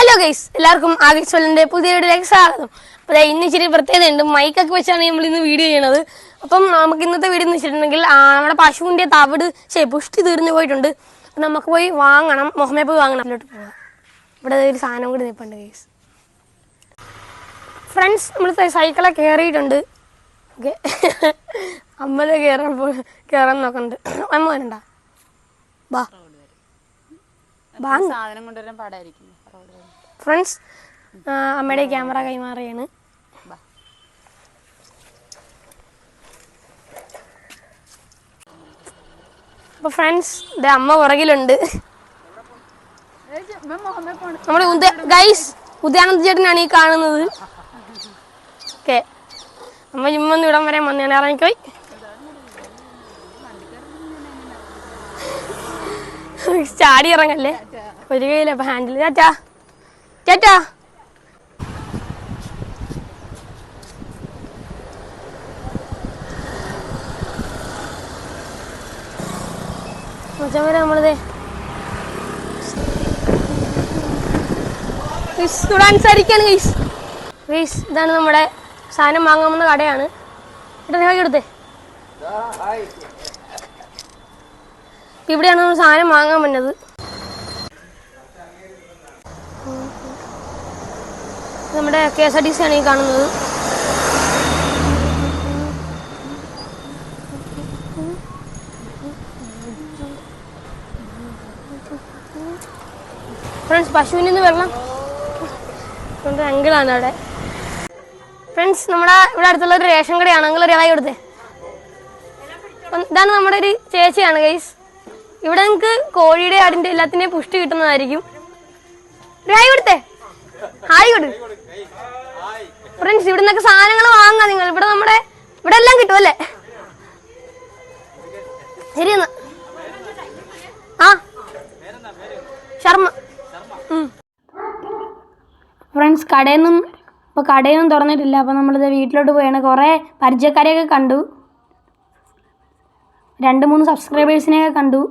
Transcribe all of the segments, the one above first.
Hello guys, എല്ലാവർക്കും August 12 പുതിയ വീഡിയോയിലേക്ക് സ്വാഗതം. അപ്പോൾ ഇന്ന് ഇച്ചിരി പ്രത്യേകതയുണ്ട്. മൈക്കൊക്കെ വെച്ചാണ് നമ്മൾ ഇന്ന് വീഡിയോ ചെയ്യണത്. അപ്പം നമുക്ക് ഇന്നത്തെ വീഡിയോ എന്ന് വെച്ചിട്ടുണ്ടെങ്കിൽ നമ്മുടെ പശുവിൻ്റെ തവിട് പുഷ്ടി തീർന്നു പോയിട്ടുണ്ട്. അപ്പം നമുക്ക് പോയി വാങ്ങണം, മുഹമ്മേ പോയി വാങ്ങണം. അതിലോട്ട് പോകാം. ഇവിടെ ഒരു സാധനം കൂടി നിൽപ്പുണ്ട് ഗൈസ്. ഫ്രണ്ട്സ്, നമ്മൾ സൈക്കിളെ കയറിയിട്ടുണ്ട്. ഓക്കെ, അമ്മതെ കയറാൻ നോക്കുന്നുണ്ട്. അമ്മ വരണ്ട, ബാ സാധനം കൊണ്ടുവരാൻ പാടായിരിക്കും. ഫ്രണ്ട്സ്, അമ്മയുടെ ക്യാമറ കൈമാറുകയാണ്. അപ്പൊ ഫ്രണ്ട്സ്, ഇത് അമ്മ പുറകിലുണ്ട്. നമ്മുടെ ഗൈസ് ഉദയാനന്ദ ചേട്ടനാണ് ഈ കാണുന്നത്. ഓക്കെ, അമ്മ ജിമ്മൊന്ന് ഇവിടം വരെ വന്ന് ഇറങ്ങിപ്പോയി. ചാടി ഇറങ്ങല്ലേ, ഒരു കയ്യില ഹാൻഡിൽ. ചേട്ടാ ചേട്ടാ നമ്മളത് സംസാരിക്കാണ് ഗൈസ്. ഗൈസ്, ഇതാണ് നമ്മുടെ സാധനം വാങ്ങാവുന്ന കടയാണ്. ചേട്ടാ എടുത്തേ, ഇവിടെയാണ് നമ്മൾ സാധനം വാങ്ങാൻ വന്നത്. നമ്മുടെ KSRTC ആണ് ഈ കാണുന്നത്. ഫ്രണ്ട്സ്, പശുവിൽ നിന്ന് വെള്ളം അങ്കിളാണ് അവിടെ. ഫ്രണ്ട്സ്, നമ്മുടെ ഇവിടെ അടുത്തുള്ള ഒരു റേഷൻ കടയാണ്. അങ്കിൾ ഒരു ഇളകി കൊടുത്തേ. ഇതാണ് നമ്മുടെ ഒരു ചേച്ചിയാണ് ഗൈസ്. ഇവിടെ നിങ്ങൾക്ക് കോഴിയുടെ ആടിന്റെ എല്ലാത്തിൻ്റെയും പുഷ്ടി കിട്ടുന്നതായിരിക്കും. ഹായ് കൊടുത്തേ, ഹായ് കൊടു. ഫ്രണ്ട്സ്, ഇവിടെ നിന്നൊക്കെ സാധനങ്ങൾ വാങ്ങാം നിങ്ങൾ. ഇവിടെ നമ്മുടെ ഇവിടെ എല്ലാം കിട്ടും അല്ലേ? ശരി എന്നാ. ആ, ശർമ്മ. ഫ്രണ്ട്സ്, കടയൊന്നും തുറന്നിട്ടില്ല. അപ്പം നമ്മളിത് വീട്ടിലോട്ട് പോയാണ്. കുറേ പരിചയക്കാരെയൊക്കെ കണ്ടു, 2-3 സബ്സ്ക്രൈബേഴ്സിനെയൊക്കെ കണ്ടു.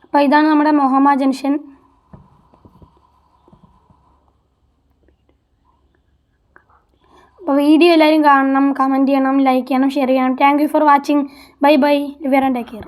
അപ്പോൾ ഇതാണ് നമ്മുടെ മൊഹമ്മ ജംഗ്ഷൻ. അപ്പോൾ വീഡിയോ എല്ലാവരും കാണണം, കമൻറ്റ് ചെയ്യണം, ലൈക്ക് ചെയ്യണം, ഷെയർ ചെയ്യണം. Thank you for watching. Bye bye. Take care.